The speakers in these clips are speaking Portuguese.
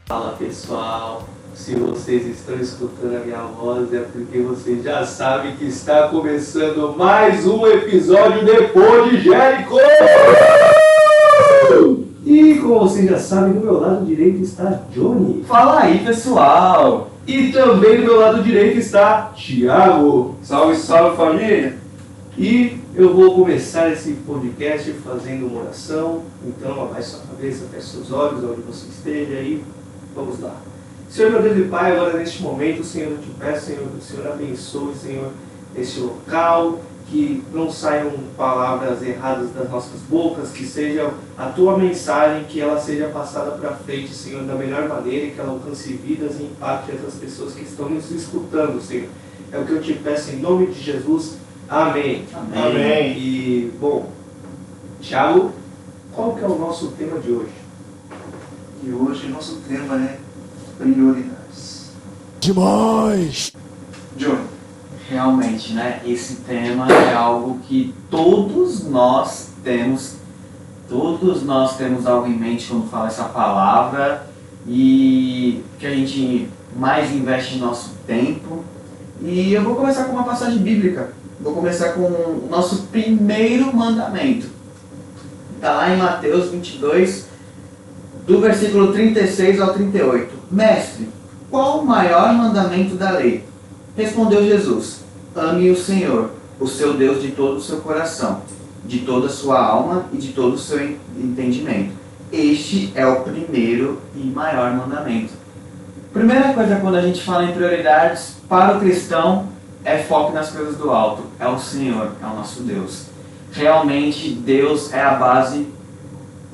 Fala pessoal, se vocês estão escutando a minha voz é porque vocês já sabem que está começando mais um episódio depois de Jerico! E como vocês já sabem, do meu lado direito está Johnny. Fala aí pessoal! E também do meu lado direito está Thiago. Salve, salve família! E eu vou começar esse podcast fazendo uma oração. Então abaixe sua cabeça, feche seus olhos, onde você esteja aí. Vamos lá. Senhor, meu Deus e Pai, agora neste momento, Senhor, eu te peço, Senhor, que o Senhor abençoe, Senhor, este local, que não saiam palavras erradas das nossas bocas, que seja a Tua mensagem, que ela seja passada para frente, Senhor, da melhor maneira, e que ela alcance vidas e impacte essas pessoas que estão nos escutando, Senhor. É o que eu te peço em nome de Jesus. Amém. Amém. Amém. E, bom, Thiago, qual que é o nosso tema de hoje? E hoje nosso tema é prioridades. Demais! John, Realmente, né? Esse tema é algo que todos nós temos algo em mente quando fala essa palavra e que a gente mais investe em nosso tempo. E eu vou começar com uma passagem bíblica. Vou começar com o nosso primeiro mandamento. Está lá em Mateus 22, do versículo 36 ao 38. Mestre, qual o maior mandamento da lei? Respondeu Jesus: ame o Senhor, o seu Deus, de todo o seu coração, de toda a sua alma e de todo o seu entendimento. Este é o primeiro e maior mandamento. Primeira coisa, quando a gente fala em prioridades, para o cristão, é foco nas coisas do alto. É o Senhor, é o nosso Deus. Realmente, Deus é a base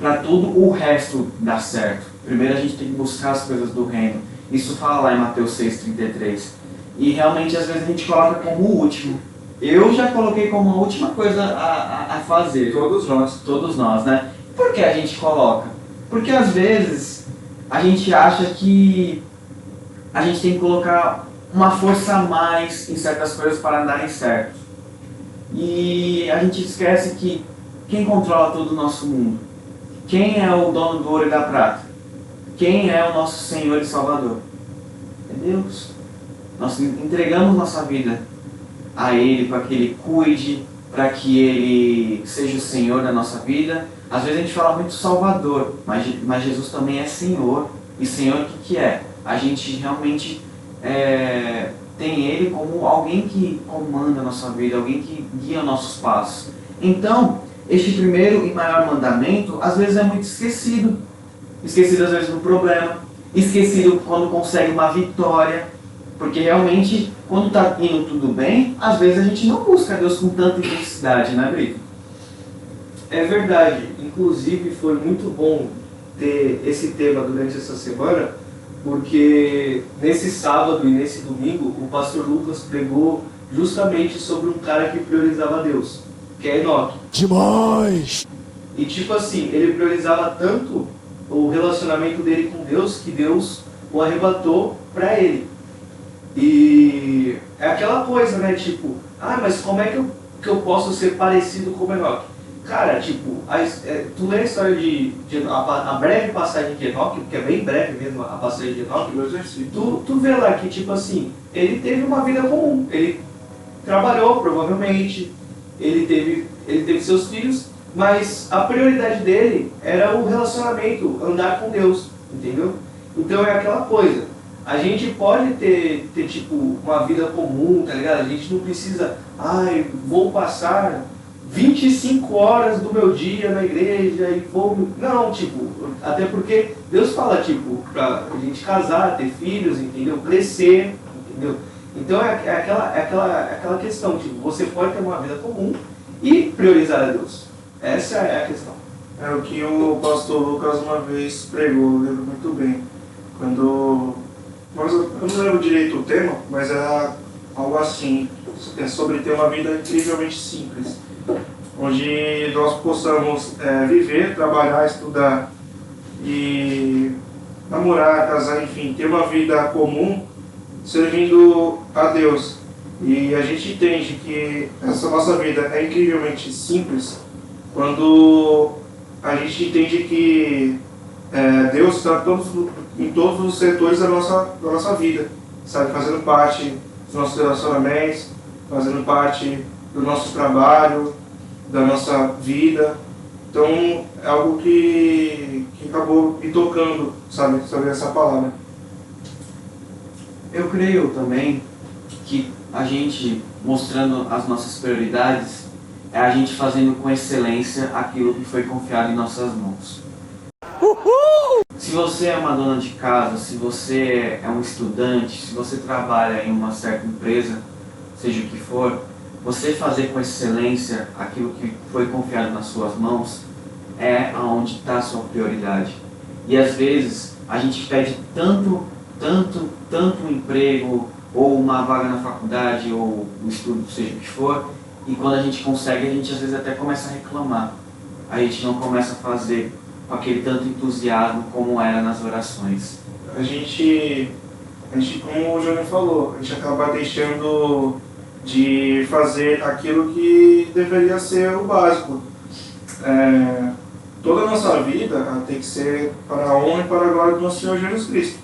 para tudo o resto dar certo. Primeiro a gente tem que buscar as coisas do reino. Isso fala lá em Mateus 6,33. E realmente às vezes a gente coloca como o último. Eu já coloquei como a última coisa a fazer. Todos nós, né? Por que a gente coloca? Porque às vezes a gente acha que a gente tem que colocar uma força a mais em certas coisas para darem certo. E a gente esquece que quem controla todo o nosso mundo? Quem é o dono do ouro e da prata? Quem é o nosso Senhor e Salvador? É Deus. Nós entregamos nossa vida a Ele para que Ele cuide, para que Ele seja o Senhor da nossa vida. Às vezes a gente fala muito Salvador, mas Jesus também é Senhor. E Senhor o que é? A gente realmente tem Ele como alguém que comanda a nossa vida, alguém que guia nossos passos. Então, este primeiro e maior mandamento, às vezes é muito esquecido. Esquecido às vezes no problema, esquecido quando consegue uma vitória. Porque realmente, quando está indo tudo bem, às vezes a gente não busca Deus com tanta intensidade, né, Brito? É verdade. Inclusive, foi muito bom ter esse tema durante essa semana, porque nesse sábado e nesse domingo, o pastor Lucas pregou justamente sobre um cara que priorizava Deus, que é Enoque. Demais! E tipo assim, ele priorizava tanto o relacionamento dele com Deus, que Deus o arrebatou para ele. E é aquela coisa, né, tipo, mas como é que eu posso ser parecido com Enoque? Cara, tipo, tu lê a história a breve passagem de Enoque, porque é bem breve mesmo a passagem de Enoque, tu vê lá que, tipo assim, ele teve uma vida comum, ele trabalhou, provavelmente, ele teve seus filhos, mas a prioridade dele era o relacionamento, andar com Deus, entendeu? Então é aquela coisa, a gente pode ter tipo, uma vida comum, tá ligado? A gente não precisa, vou passar 25 horas do meu dia na igreja e vou... Não, tipo, até porque Deus fala, tipo, pra gente casar, ter filhos, entendeu? Crescer, entendeu? Então é aquela questão, tipo, você pode ter uma vida comum e priorizar a Deus. Essa é a questão. é o que o pastor Lucas uma vez pregou, eu lembro muito bem. Eu não lembro direito o tema, mas era algo assim, sobre ter uma vida incrivelmente simples, onde nós possamos viver, trabalhar, estudar de namorar, casar, enfim, ter uma vida comum servindo a Deus. E a gente entende que essa nossa vida é incrivelmente simples quando a gente entende que Deus está em todos os setores da nossa vida, sabe? Fazendo parte dos nossos relacionamentos, fazendo parte do nosso trabalho, da nossa vida. Então, é algo que acabou me tocando, sabe, sobre essa palavra. Eu creio também que a gente mostrando as nossas prioridades é a gente fazendo com excelência aquilo que foi confiado em nossas mãos. Se você é uma dona de casa, se você é um estudante, se você trabalha em uma certa empresa, seja o que for, você fazer com excelência aquilo que foi confiado nas suas mãos é aonde está a sua prioridade. E às vezes a gente pede tanto um emprego, ou uma vaga na faculdade, ou um estudo, seja o que for, e quando a gente consegue, a gente às vezes até começa a reclamar. A gente não começa a fazer com aquele tanto entusiasmo como era nas orações. A gente, como o Júnior falou, a gente acaba deixando de fazer aquilo que deveria ser o básico. Toda a nossa vida tem que ser para a honra e para a glória do nosso Senhor Jesus Cristo.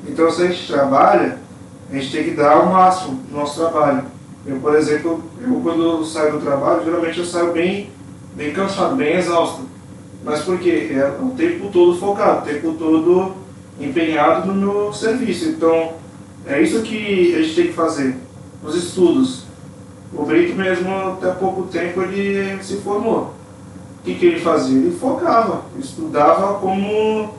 Então, se a gente trabalha, a gente tem que dar o máximo no nosso trabalho. Eu, por exemplo, quando saio do trabalho, geralmente eu saio bem cansado, bem exausto. Mas por quê? É o tempo todo focado, o tempo todo empenhado no meu serviço. Então, é isso que a gente tem que fazer. Os estudos. O Brito mesmo, até pouco tempo, ele se formou. O que ele fazia? Ele focava, estudava como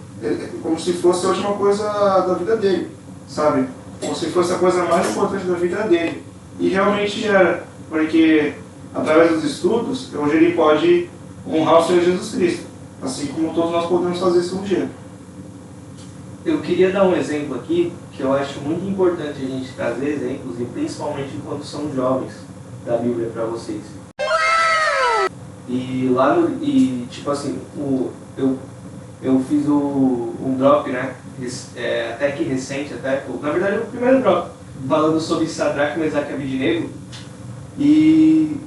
se fosse a última coisa da vida dele, sabe? Como se fosse a coisa mais importante da vida dele. E realmente era, porque através dos estudos, hoje ele pode honrar o Senhor Jesus Cristo, assim como todos nós podemos fazer isso um dia. Eu queria dar um exemplo aqui, que eu acho muito importante a gente trazer exemplos, e principalmente quando são jovens, da Bíblia para vocês. E lá tipo assim, eu fiz um drop, né, até que recente, na verdade o primeiro drop, falando sobre Sadraque, Mesaque e Abednego. E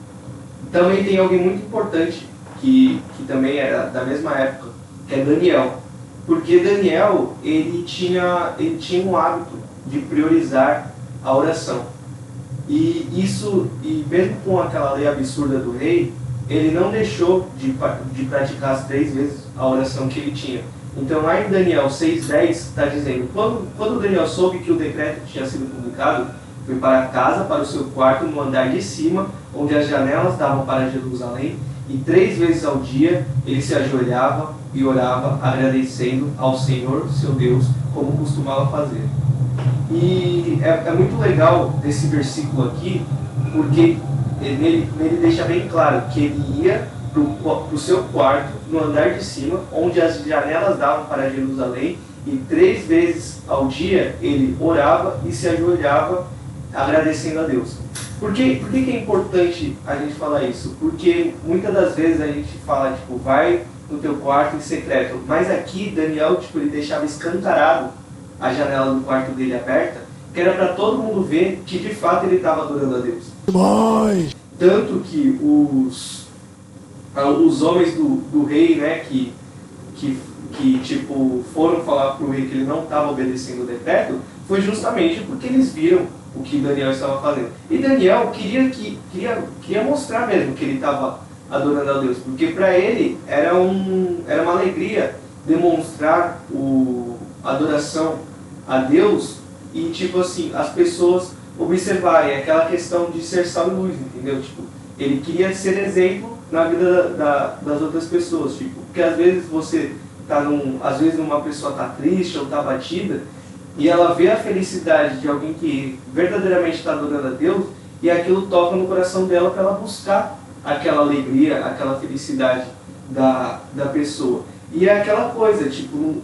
também tem alguém muito importante, que também era da mesma época, que é Daniel. Porque Daniel, ele tinha um hábito de priorizar a oração. E mesmo com aquela lei absurda do rei, ele não deixou de praticar as 3 vezes a oração que ele tinha. Então lá em Daniel 6:10 está dizendo, quando Daniel soube que o decreto tinha sido publicado, foi para casa, para o seu quarto, no andar de cima, onde as janelas davam para Jerusalém, e 3 vezes ao dia ele se ajoelhava e orava, agradecendo ao Senhor, seu Deus, como costumava fazer. E é muito legal desse versículo aqui, porque nele deixa bem claro que ele ia para o seu quarto, no andar de cima, onde as janelas davam para Jerusalém, e 3 vezes ao dia ele orava e se ajoelhava, agradecendo a Deus. Por que é importante a gente falar isso? Porque muitas das vezes a gente fala, tipo, vai no teu quarto em secreto, mas aqui Daniel, tipo, ele deixava escancarado a janela do quarto dele aberta, que era para todo mundo ver que de fato ele estava adorando a Deus. Demais! Tanto que os homens do rei, né, que tipo, foram falar para o rei que ele não estava obedecendo o decreto, foi justamente porque eles viram o que Daniel estava fazendo. E Daniel queria mostrar mesmo que ele estava adorando a Deus, porque para ele era uma alegria demonstrar a adoração a Deus e, tipo assim, as pessoas observarem aquela questão de ser sal e luz, entendeu? Tipo, ele queria ser exemplo na vida das outras pessoas, tipo, porque às vezes você às vezes uma pessoa está triste ou está abatida, e ela vê a felicidade de alguém que verdadeiramente está adorando a Deus, e aquilo toca no coração dela para ela buscar aquela alegria, aquela felicidade da pessoa. E é aquela coisa, tipo,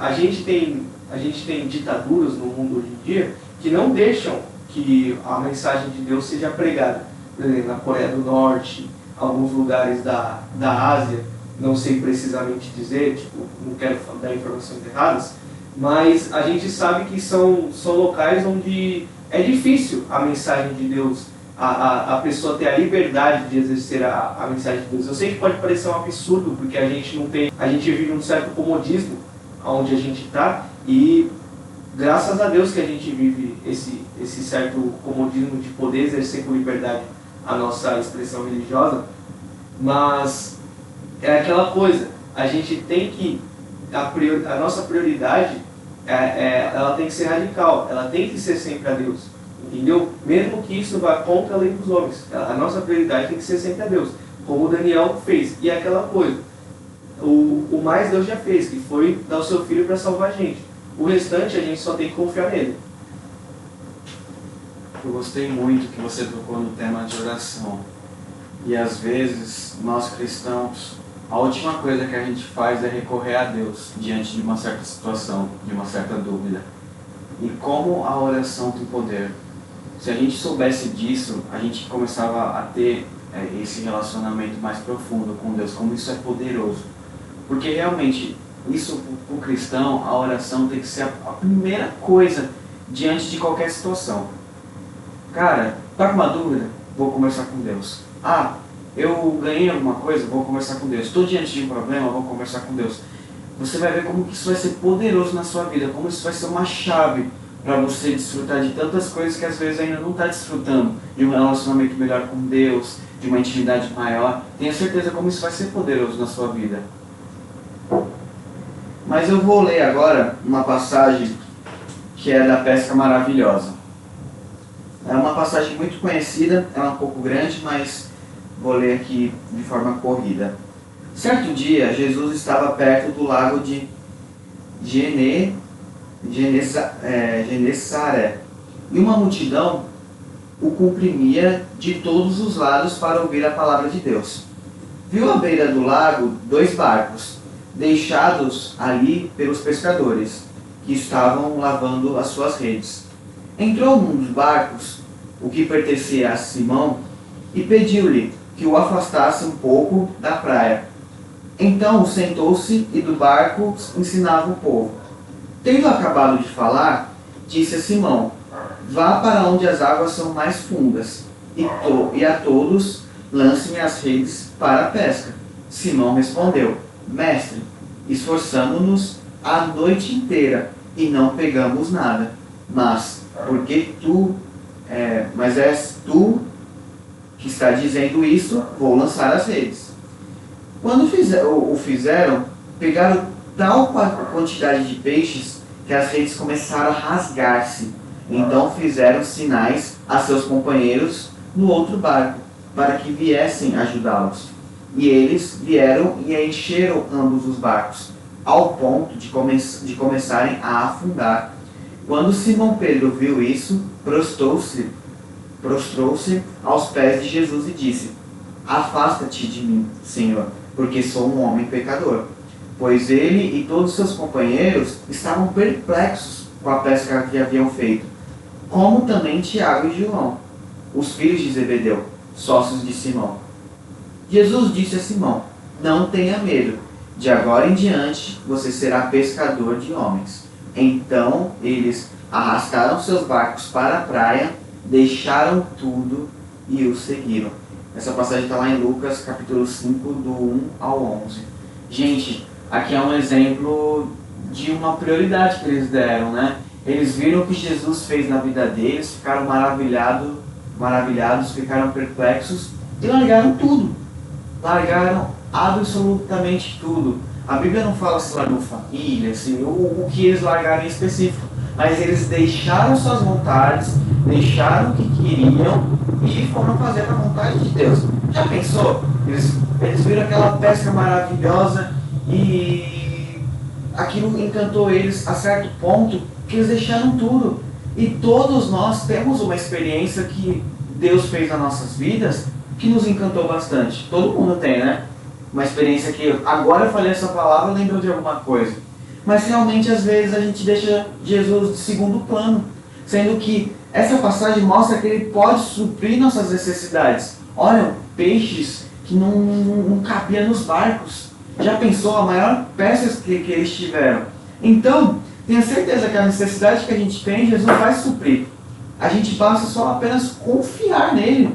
a gente tem ditaduras no mundo hoje em dia que não deixam que a mensagem de Deus seja pregada. Por exemplo, na Coreia do Norte, alguns lugares da Ásia, não sei precisamente dizer, tipo, não quero dar informações erradas, mas a gente sabe que são locais onde é difícil a mensagem de Deus, a pessoa ter a liberdade de exercer a mensagem de Deus. Eu sei que pode parecer um absurdo, porque a gente não tem, a gente vive um certo comodismo onde a gente está, e graças a Deus que a gente vive esse certo comodismo de poder exercer com liberdade a nossa expressão religiosa, mas é aquela coisa, a gente tem que, a nossa prioridade, ela tem que ser radical, ela tem que ser sempre a Deus, entendeu? Mesmo que isso vá contra a lei dos homens, a nossa prioridade tem que ser sempre a Deus, como o Daniel fez, e é aquela coisa, o mais Deus já fez, que foi dar o seu filho para salvar a gente. O restante a gente só tem que confiar nele. Eu gostei muito que você tocou no tema de oração. E às vezes, nós cristãos, a última coisa que a gente faz é recorrer a Deus diante de uma certa situação, de uma certa dúvida. E como a oração tem poder. Se a gente soubesse disso, a gente começava a ter esse relacionamento mais profundo com Deus, como isso é poderoso. Porque realmente, isso para o cristão, a oração tem que ser a primeira coisa diante de qualquer situação. Cara, tá com uma dúvida? Vou conversar com Deus. Ah, eu ganhei alguma coisa? Vou conversar com Deus. Estou diante de um problema? Vou conversar com Deus. Você vai ver como que isso vai ser poderoso na sua vida, como isso vai ser uma chave para você desfrutar de tantas coisas que às vezes ainda não está desfrutando, de um relacionamento melhor com Deus, de uma intimidade maior. Tenha certeza como isso vai ser poderoso na sua vida. Mas eu vou ler agora uma passagem que é da pesca maravilhosa. É uma passagem muito conhecida, é um pouco grande, mas vou ler aqui de forma corrida. Certo dia, Jesus estava perto do lago de Genesaré, e uma multidão o comprimia de todos os lados para ouvir a palavra de Deus. Viu à beira do lago 2 barcos, deixados ali pelos pescadores, que estavam lavando as suas redes. Entrou num dos barcos, o que pertencia a Simão, e pediu-lhe que o afastasse um pouco da praia. Então sentou-se e do barco ensinava o povo. Tendo acabado de falar, disse a Simão: vá para onde as águas são mais fundas, e a todos lance-me as redes para a pesca. Simão respondeu: Mestre, esforçamo-nos a noite inteira e não pegamos nada, mas és tu que está dizendo isso, vou lançar as redes. Quando o fizeram, pegaram tal quantidade de peixes que as redes começaram a rasgar-se. Então fizeram sinais a seus companheiros no outro barco, para que viessem ajudá-los. E eles vieram e encheram ambos os barcos, ao ponto de começarem a afundar. Quando Simão Pedro viu isso, prostrou-se aos pés de Jesus e disse: afasta-te de mim, Senhor, porque sou um homem pecador. Pois ele e todos seus companheiros estavam perplexos com a pesca que haviam feito, como também Tiago e João, os filhos de Zebedeu, sócios de Simão. Jesus disse a Simão: não tenha medo, de agora em diante você será pescador de homens. Então eles arrastaram seus barcos para a praia, deixaram tudo e o seguiram. Essa passagem está lá em Lucas capítulo 5, do 1 ao 11. Gente, aqui é um exemplo de uma prioridade que eles deram, né? Eles viram o que Jesus fez na vida deles, ficaram maravilhados, ficaram perplexos e largaram tudo. Largaram absolutamente tudo. A Bíblia não fala se largou família, assim, o que eles largaram em específico, mas eles deixaram suas vontades, deixaram o que queriam e foram fazer a vontade de Deus. Já pensou? Eles viram aquela pesca maravilhosa e aquilo encantou eles a certo ponto que eles deixaram tudo. E todos nós temos uma experiência que Deus fez nas nossas vidas que nos encantou bastante. Todo mundo tem, né? Uma experiência que agora eu falei essa palavra, eu lembro de alguma coisa. Mas realmente às vezes a gente deixa Jesus de segundo plano, sendo que essa passagem mostra que Ele pode suprir nossas necessidades. Olha, peixes que não cabiam nos barcos. Já pensou a maior peça que eles tiveram? Então, tenha certeza que a necessidade que a gente tem, Jesus vai suprir. A gente basta só apenas confiar nele.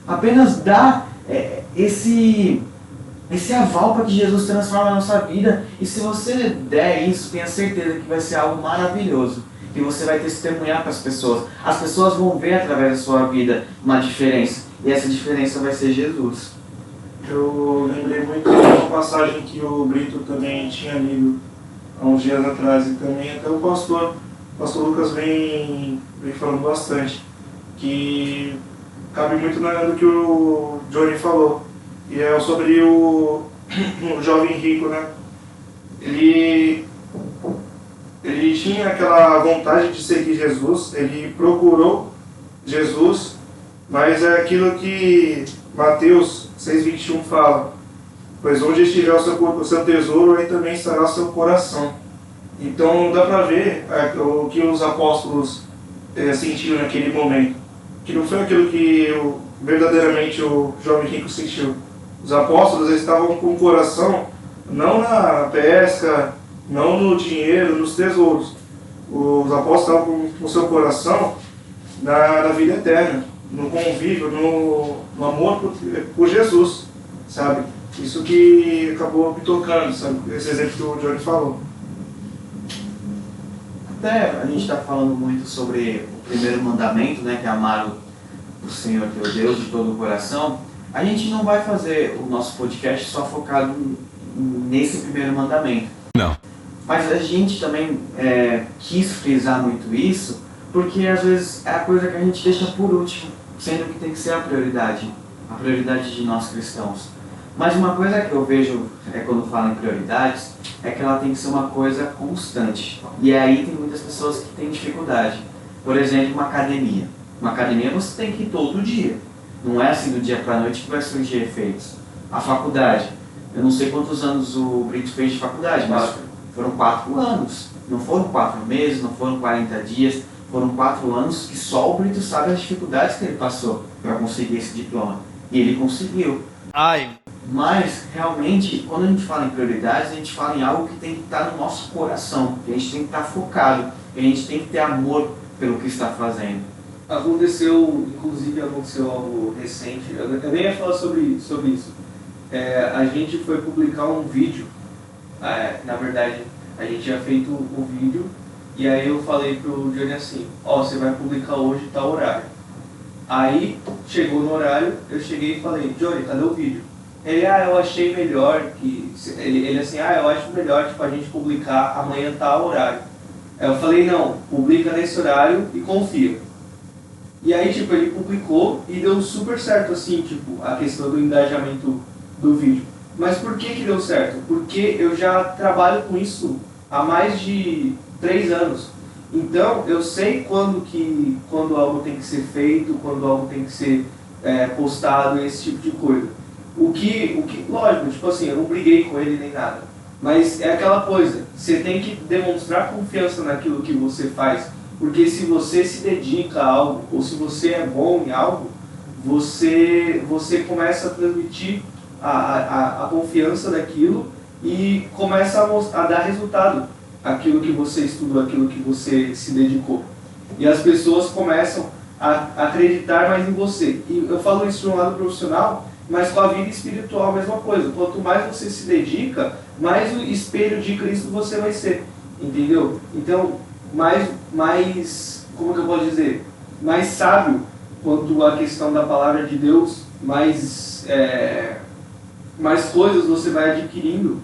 Apenas dar esse aval para que Jesus transforme a nossa vida. E se você der isso, tenha certeza que vai ser algo maravilhoso. Que você vai testemunhar para as pessoas. As pessoas vão ver através da sua vida uma diferença. E essa diferença vai ser Jesus. Eu lembrei muito de uma passagem que o Brito também tinha lido há uns dias atrás. E também até o pastor Lucas vem falando bastante. Que cabe muito no que o Johnny falou. E é sobre o jovem rico, né? Ele tinha aquela vontade de seguir Jesus, ele procurou Jesus, mas é aquilo que Mateus 6,21 fala: pois onde estiver o seu tesouro, aí também estará o seu coração. Então dá para ver o que os apóstolos sentiram naquele momento, que não foi aquilo que verdadeiramente o jovem rico sentiu. Os apóstolos estavam com o coração não na pesca, não no dinheiro, nos tesouros. Os apóstolos estavam com o seu coração na vida eterna, no convívio, no amor por Jesus, sabe? Isso que acabou me tocando, sabe? Esse exemplo que o Johnny falou. Até a gente está falando muito sobre o primeiro mandamento, né, que é amar o Senhor teu Deus de todo o coração. A gente não vai fazer o nosso podcast só focado nesse primeiro mandamento. Não. Mas a gente também quis frisar muito isso, porque às vezes é a coisa que a gente deixa por último, sendo que tem que ser a prioridade de nós cristãos. Mas uma coisa que eu vejo quando falo em prioridades, é que ela tem que ser uma coisa constante. E aí tem muitas pessoas que têm dificuldade. Por exemplo, uma academia. Uma academia você tem que ir todo dia. Não é assim do dia para a noite que vai surgir efeitos. A faculdade. Eu não sei quantos anos o Brito fez de faculdade, mas foram 4 anos. Não foram 4 meses, não foram 40 dias. Foram 4 anos que só o Brito sabe as dificuldades que ele passou para conseguir esse diploma. E ele conseguiu. Mas, realmente, quando a gente fala em prioridades, a gente fala em algo que tem que estar no nosso coração. Que a gente tem que estar focado. Que a gente tem que ter amor pelo que está fazendo. Inclusive aconteceu algo recente. Eu nem ia falar sobre isso. A gente foi publicar um vídeo. Na verdade, a gente tinha feito o vídeo. E aí eu falei pro Johnny assim: você vai publicar hoje tal horário. Aí chegou no horário, eu cheguei e falei: Johnny, cadê o vídeo? Ele: eu achei melhor que... Ele assim: eu acho melhor a gente publicar amanhã tal horário. Aí eu falei: não, publica nesse horário e confia. E aí, ele publicou e deu super certo, assim, a questão do engajamento do vídeo. Mas por que deu certo? Porque eu já trabalho com isso há mais de 3 anos. Então, eu sei quando algo tem que ser feito, quando algo tem que ser postado, esse tipo de coisa. Lógico, eu não briguei com ele nem nada. Mas é aquela coisa, você tem que demonstrar confiança naquilo que você faz. Porque se você se dedica a algo, ou se você é bom em algo, você começa a transmitir a confiança daquilo e começa a dar resultado aquilo que você estudou, aquilo que você se dedicou. E as pessoas começam a acreditar mais em você. E eu falo isso de um lado profissional, mas com a vida espiritual a mesma coisa. Quanto mais você se dedica, mais o espelho de Cristo você vai ser. Entendeu? Então, mais como que eu posso dizer? Mais sábio quanto à questão da palavra de Deus, mais coisas você vai adquirindo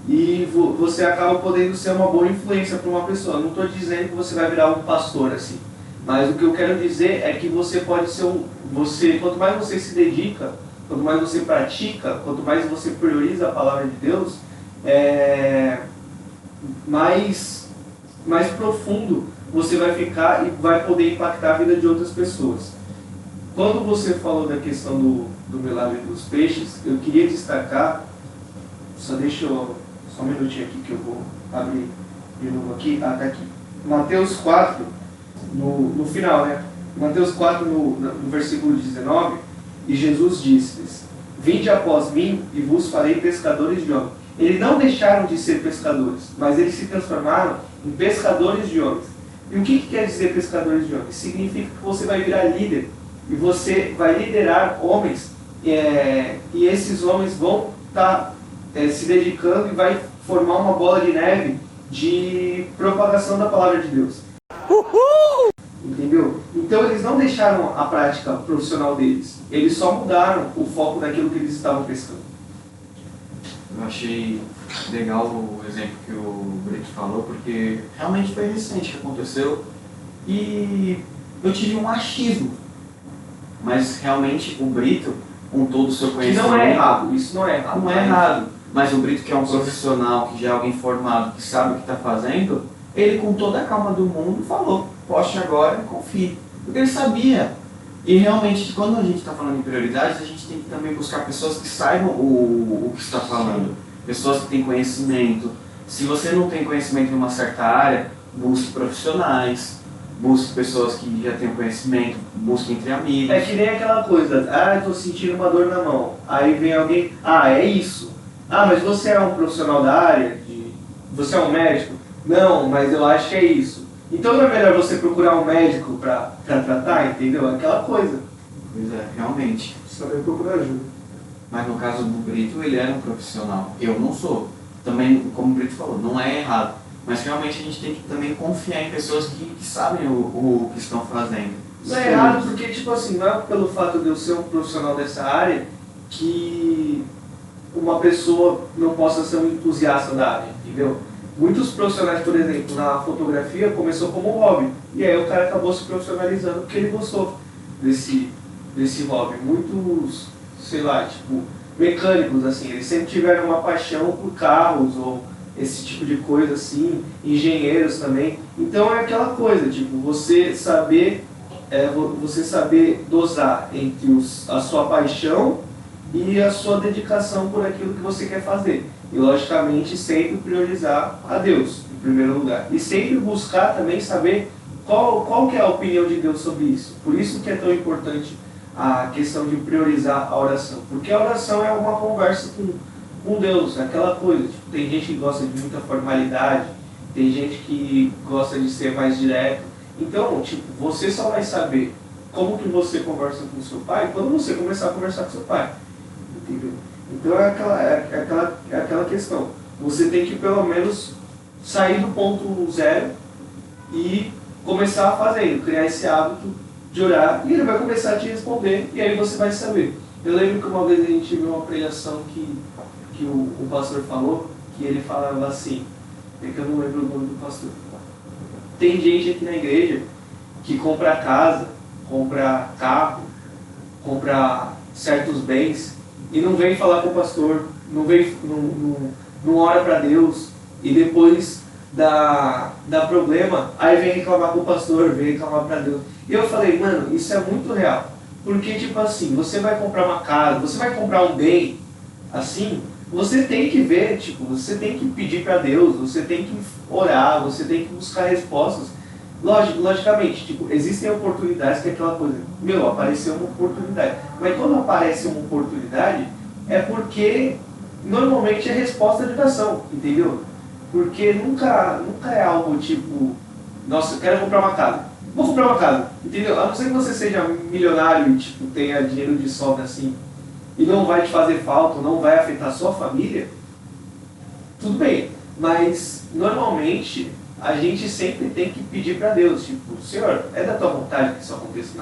e você acaba podendo ser uma boa influência para uma pessoa. Eu não estou dizendo que você vai virar um pastor assim, mas o que eu quero dizer é que você pode ser quanto mais você se dedica, quanto mais você pratica, quanto mais você prioriza a palavra de Deus, mais profundo você vai ficar e vai poder impactar a vida de outras pessoas. Quando você falou da questão do milagre dos peixes, eu queria destacar, só um minutinho aqui que eu vou abrir de novo aqui, tá aqui. Mateus 4, no final, né? Mateus 4, no versículo 19, e Jesus disse-lhes: vinde após mim e vos farei pescadores de homens. Eles não deixaram de ser pescadores, mas eles se transformaram em pescadores de homens. E o que quer dizer pescadores de homens? Significa que você vai virar líder e você vai liderar homens, e esses homens vão estar se dedicando e vai formar uma bola de neve de propagação da palavra de Deus. Uhul! Entendeu? Então eles não deixaram a prática profissional deles, eles só mudaram o foco daquilo que eles estavam pescando. Eu achei legal o exemplo que o Brito falou, porque realmente foi recente que aconteceu e eu tive um achismo, mas realmente o Brito, com todo o seu Que conhecimento... não é errado, isso não é errado. Não é errado, mas o Brito, que é um profissional, que já é alguém formado, que sabe o que está fazendo, ele com toda a calma do mundo falou, poste agora e confie, porque ele sabia. E realmente, quando a gente está falando em prioridades, a gente tem que também buscar pessoas que saibam o que está falando. Pessoas que têm conhecimento. Se você não tem conhecimento em uma certa área, busque profissionais, busque pessoas que já têm conhecimento, busque entre amigos. É que nem aquela coisa, eu estou sentindo uma dor na mão. Aí vem alguém, é isso. Mas você é um profissional da área? Você é um médico? Não, mas eu acho que é isso. Então não é melhor você procurar um médico para tratar, entendeu? Aquela coisa. Pois é, realmente. Saber procurar ajuda. Mas no caso do Brito, ele era um profissional. Eu não sou. Também, como o Brito falou, não é errado. Mas realmente a gente tem que também confiar em pessoas que sabem o que estão fazendo. Não é errado porque, tipo assim, não é pelo fato de eu ser um profissional dessa área que uma pessoa não possa ser um entusiasta da área, entendeu? Muitos profissionais, por exemplo, na fotografia, começou como um hobby. E aí o cara acabou se profissionalizando porque ele gostou desse hobby. Muitos, sei lá, tipo, mecânicos, assim, eles sempre tiveram uma paixão por carros ou esse tipo de coisa, assim, engenheiros também. Então é aquela coisa, tipo, você saber dosar entre a sua paixão e a sua dedicação por aquilo que você quer fazer. E, logicamente, sempre priorizar a Deus, em primeiro lugar. E sempre buscar também saber qual que é a opinião de Deus sobre isso. Por isso que é tão importante a questão de priorizar a oração. Porque a oração é uma conversa com Deus, aquela coisa. Tipo, tem gente que gosta de muita formalidade, tem gente que gosta de ser mais direto. Então, tipo, você só vai saber como que você conversa com o seu pai quando você começar a conversar com o seu pai. Entendeu? Então é aquela questão. Você tem que pelo menos sair do ponto zero e começar a fazer, criar esse hábito de orar, e ele vai começar a te responder, e aí você vai saber. Eu lembro que uma vez a gente viu uma pregação que o pastor falou, que ele falava assim, é que eu não lembro o nome do pastor. Tem gente aqui na igreja que compra casa, compra carro, compra certos bens, e não vem falar com o pastor, não ora para Deus, e depois dá problema, aí vem reclamar com o pastor, vem reclamar para Deus. E eu falei, mano, isso é muito real. Porque, tipo assim, você vai comprar uma casa, você vai comprar um bem, assim, você tem que ver, tipo, você tem que pedir para Deus, você tem que orar, você tem que buscar respostas. Logicamente, tipo, existem oportunidades que é aquela coisa, apareceu uma oportunidade. Mas quando aparece uma oportunidade, é porque normalmente é resposta de oração, entendeu? Porque nunca é algo tipo, nossa, eu quero comprar uma casa. Vou comprar uma casa, entendeu? A não ser que você seja milionário e tipo, tenha dinheiro de sobra assim, e não vai te fazer falta, não vai afetar a sua família, tudo bem. Mas, normalmente, a gente sempre tem que pedir para Deus, tipo, Senhor, é da tua vontade que isso aconteça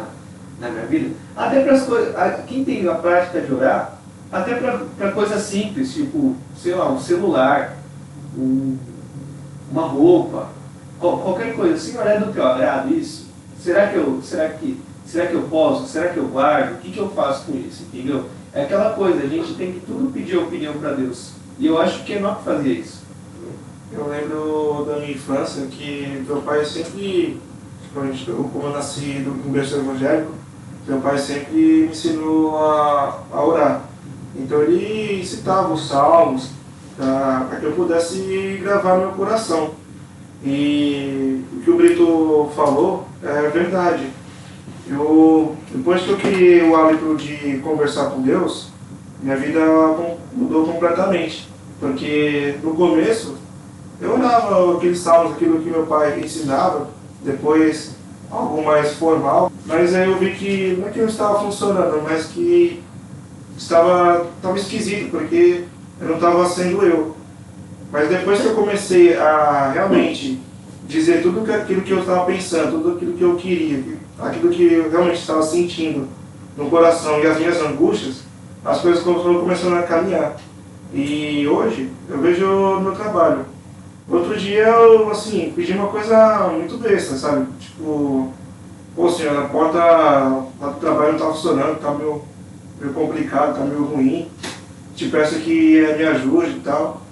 na minha vida? Até para as coisas, quem tem a prática de orar, até para coisas simples, tipo, sei lá, um celular, uma roupa, qualquer coisa. Senhor, é do teu agrado isso? Será que eu posso? Será que eu guardo? O que eu faço com isso? Entendeu? É aquela coisa, a gente tem que tudo pedir opinião para Deus. E eu acho que Enoque fazia isso. Eu lembro da minha infância que meu pai sempre, como eu nasci em berço evangélico, meu pai sempre me ensinou a orar. Então ele citava os salmos para que eu pudesse gravar no meu coração. E o que o Brito falou é verdade. Depois que eu criei o hábito de conversar com Deus, minha vida mudou completamente. Porque no começo eu olhava aqueles salmos, aquilo que meu pai ensinava, depois algo mais formal, mas aí eu vi que não é que não estava funcionando, mas que estava esquisito, porque eu não estava sendo eu. Mas depois que eu comecei a realmente dizer tudo aquilo que eu estava pensando, tudo aquilo que eu queria, aquilo que eu realmente estava sentindo no coração e as minhas angústias, as coisas foram começando a caminhar. E hoje eu vejo no meu trabalho. Outro dia eu, assim, pedi uma coisa muito besta, sabe? Tipo, pô, senhor, a porta lá do trabalho não está funcionando, está meio complicado, está meio ruim. Te peço que me ajude e tal.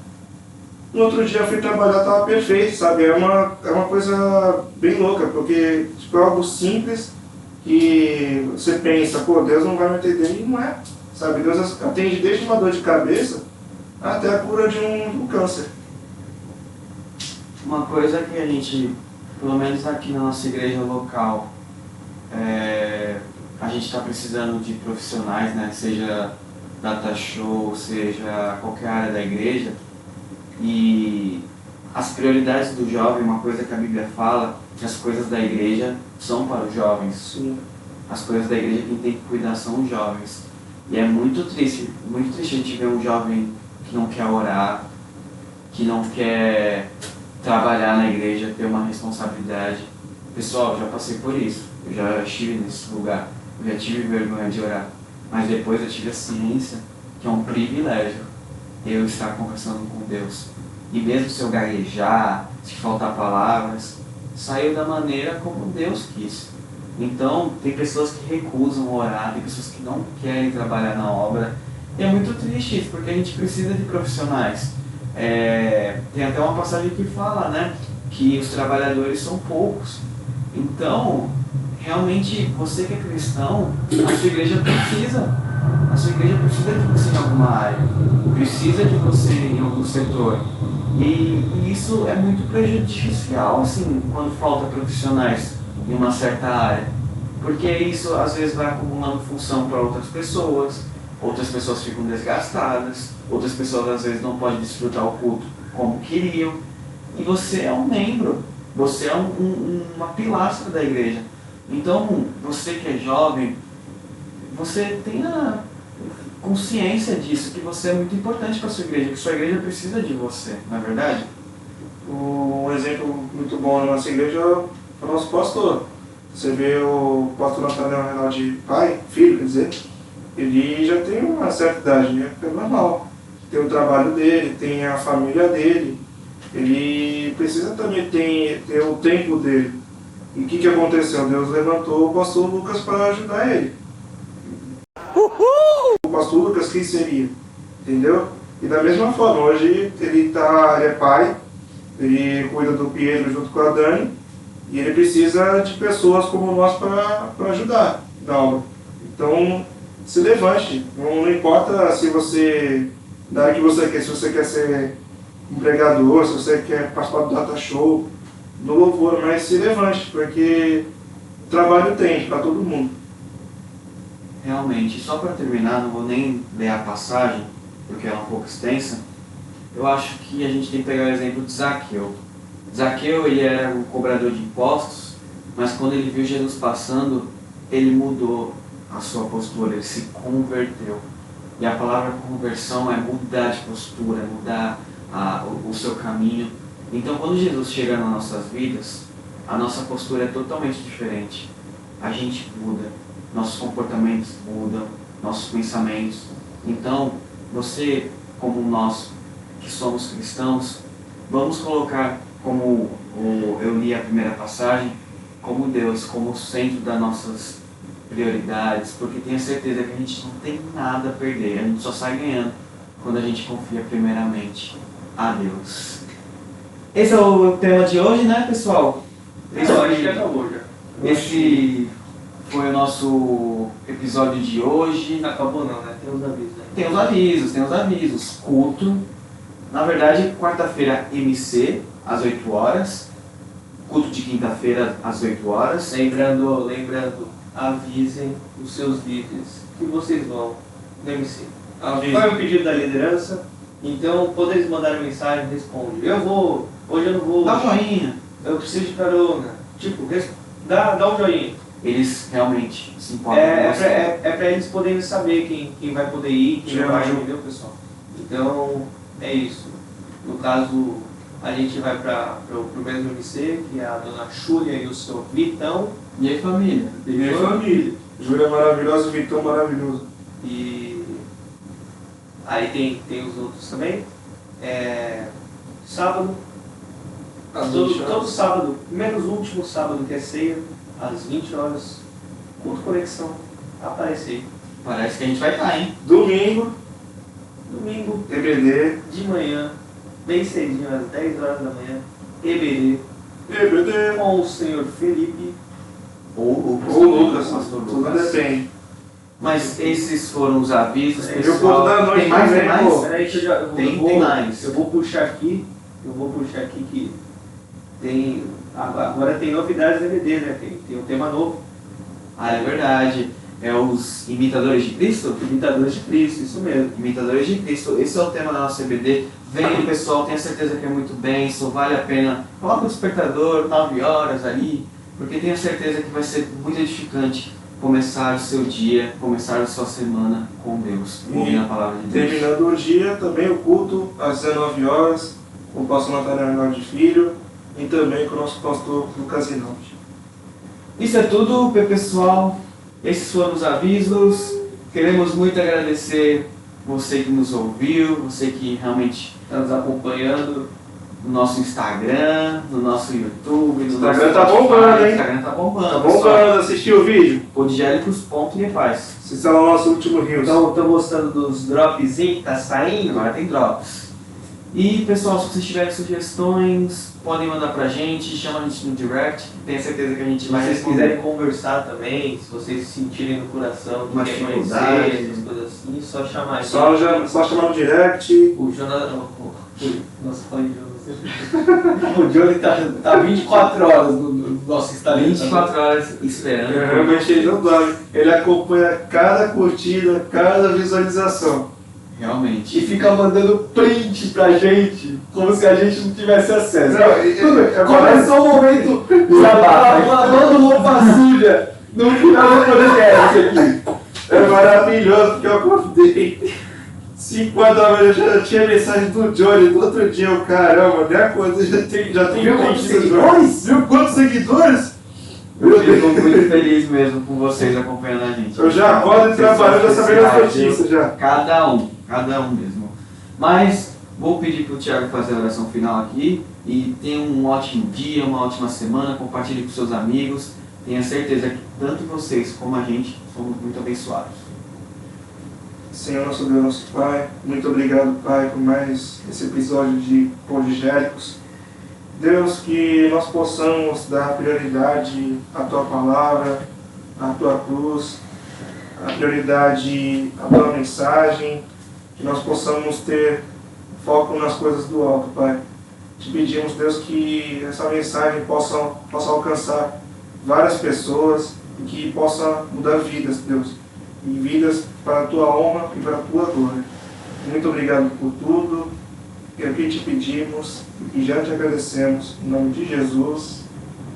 No outro dia eu fui trabalhar, estava perfeito, sabe? É uma coisa bem louca, porque tipo, é algo simples que você pensa, pô, Deus não vai me atender, e não é, sabe? Deus atende desde uma dor de cabeça até a cura de um câncer. Uma coisa que a gente, pelo menos aqui na nossa igreja local, a gente está precisando de profissionais, né? Seja data show, seja qualquer área da igreja. E as prioridades do jovem, uma coisa que a Bíblia fala, que as coisas da igreja são para os jovens. Sim. As coisas da igreja quem tem que cuidar são os jovens. E é muito triste a gente ver um jovem que não quer orar, que não quer trabalhar na igreja, ter uma responsabilidade. Pessoal, eu já passei por isso, eu já estive nesse lugar, eu já tive vergonha de orar, mas depois eu tive a ciência que é um privilégio eu estar conversando com Deus. E mesmo se eu gaguejar, se faltar palavras, saiu da maneira como Deus quis. Então, tem pessoas que recusam orar, tem pessoas que não querem trabalhar na obra. E é muito triste isso, porque a gente precisa de profissionais. Tem até uma passagem que fala, né, que os trabalhadores são poucos. Então, realmente, você que é cristão, a sua igreja precisa. A sua igreja precisa de você em alguma área, precisa de você em algum setor. E isso é muito prejudicial, assim, quando falta profissionais em uma certa área. Porque isso, às vezes, vai acumulando função para outras pessoas ficam desgastadas, outras pessoas, às vezes, não podem desfrutar o culto como queriam. E você é um membro, você é uma pilastra da igreja. Então, você que é jovem, você tenha consciência disso, que você é muito importante para a sua igreja, que sua igreja precisa de você, não é verdade? Um exemplo muito bom na nossa igreja é o nosso pastor. Você vê o pastor Nathanael Reinaldi, pai, filho, quer dizer, ele já tem uma certa idade, né? É normal. Tem o trabalho dele, tem a família dele, ele precisa também ter o tempo dele. E o que aconteceu? Deus levantou o pastor Lucas para ajudar ele. O pastor Lucas, quem seria? Entendeu? E da mesma forma, hoje ele é pai, ele cuida do Pedro junto com a Dani, e ele precisa de pessoas como nós para ajudar na obra. Então, se levante. Não importa se você, da área que você quer, se você quer ser empregador, se você quer participar do data show, do louvor, mas se levante, porque trabalho tem para todo mundo. Realmente, só para terminar, não vou nem ler a passagem, porque ela é um pouco extensa. Eu acho que a gente tem que pegar o exemplo de Zaqueu. Zaqueu, ele era um cobrador de impostos, mas quando ele viu Jesus passando, ele mudou a sua postura, ele se converteu. E a palavra conversão é mudar de postura, mudar o seu caminho. Então, quando Jesus chega nas nossas vidas, a nossa postura é totalmente diferente. A gente muda, nossos comportamentos mudam, nossos pensamentos. Então, você, como nós que somos cristãos, vamos colocar, como eu li a primeira passagem, como Deus, como o centro das nossas prioridades, porque tenha certeza que a gente não tem nada a perder, a gente só sai ganhando quando a gente confia primeiramente a Deus. Esse é o tema de hoje, né, pessoal? Acho que acabou já. Esse foi o nosso episódio de hoje. Não acabou não, né? Tem os avisos, né? Tem os avisos. Culto. Na verdade, quarta-feira MC, às 8 horas. Culto de quinta-feira, às 8 horas. Lembrando, avisem os seus líderes que vocês vão no MC. Avise. Qual é o pedido da liderança? Então, quando eles mandarem mensagem, responde. Hoje eu não vou. Dá um joinha. Eu preciso de carona. Tipo, dá um joinha. Eles realmente se importam com você. É pra eles poderem saber quem vai poder ir, quem não vai, entendeu, pessoal? Então, é isso. No caso, a gente vai pro mesmo MC, que é a dona Júlia e o seu Vitão. E aí, família? E aí, família. Júlia maravilhosa, Vitão maravilhoso. E aí tem os outros também. Sábado, todo sábado, menos o último sábado que é ceia, às 20 horas, culto conexão, aparecer. Parece que a gente vai estar, hein? Domingo, EBD, de manhã, bem cedinho, às 10 horas da manhã, EBD, com o senhor Felipe Ou ou Lucas, pastor tudo Lucas. depende. Mas esses foram os avisos, E o pessoal. culto da noite Tem mais, também, tem mais? pô. Peraí que Tem mais. Eu vou puxar aqui que tem. Agora tem novidades do EBD, né? Tem um tema novo. Ah, é verdade. É os imitadores de Cristo? Imitadores de Cristo, isso mesmo. Imitadores de Cristo. Esse é o tema da nossa EBD. Venha, pessoal, tenho certeza que é muito bem, isso vale a pena. Coloca o despertador, 9 horas ali, porque tenho certeza que vai ser muito edificante começar o seu dia, começar a sua semana com Deus, ouvindo a palavra de Deus. Terminando o dia, também o culto, às 19 horas, com o pastor Nathanael de Filho e também com o nosso pastor Lucas Rinaldi. Isso é tudo, pessoal. Esses foram os avisos. Queremos muito agradecer você que nos ouviu, você que realmente Está nos acompanhando. no nosso Instagram, no nosso YouTube, no Instagram nosso tá Spotify. bombando, hein? Instagram tá bombando. Tá pessoal. bombando, assistiu o vídeo? Podgélicos.nepaz. Se está no nosso último Rios. Estão gostando dos dropzinhos que tá saindo? Agora tem drops. E pessoal, se vocês tiverem sugestões, podem mandar pra gente, chama a gente no direct, tenho certeza que a gente Se vai vocês responder. quiserem conversar também, se vocês se sentirem no coração Uma que quer dificuldade. conhecer, essas coisas assim, só chamar a gente. Só chamar no direct. O Jonathan. Nossa, falei de Jonathan. O Johnny tá 24 horas no nosso Instagram. 24 horas esperando. Realmente ele não dorme. Ele acompanha cada curtida, cada visualização. Realmente. E fica mandando print pra gente, como se a gente não tivesse acesso. Começou o momento lavando roupa suja no final do podcast aqui. É maravilhoso, porque eu acordei 5 horas da manhã, já tinha mensagem do Johnny do outro dia. Eu, caramba, minha coisa já tem Viu quantos print do Johnny. seguidores? Viu quantos seguidores? Eu fico muito feliz mesmo com vocês acompanhando a gente. Eu já acordo e trabalho, já sabendo as Especiais, notícias já. Cada um mesmo. Mas vou pedir para o Thiago fazer a oração final aqui. E tenha um ótimo dia, uma ótima semana. Compartilhe com seus amigos. Tenha certeza que tanto vocês como a gente somos muito abençoados. Senhor, nosso Deus, nosso Pai, muito obrigado, Pai, por mais esse episódio de Podgélicos. Deus, que nós possamos dar prioridade à Tua Palavra, à Tua cruz, a prioridade à Tua mensagem, que nós possamos ter foco nas coisas do alto, Pai. Te pedimos, Deus, que essa mensagem possa alcançar várias pessoas e que possa mudar vidas, Deus, e vidas para a Tua honra e para a Tua glória. Muito obrigado por tudo, é o que te pedimos e já te agradecemos. Em nome de Jesus.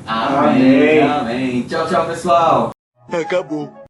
Amém. Amém. Amém. Tchau, tchau, pessoal. Acabou.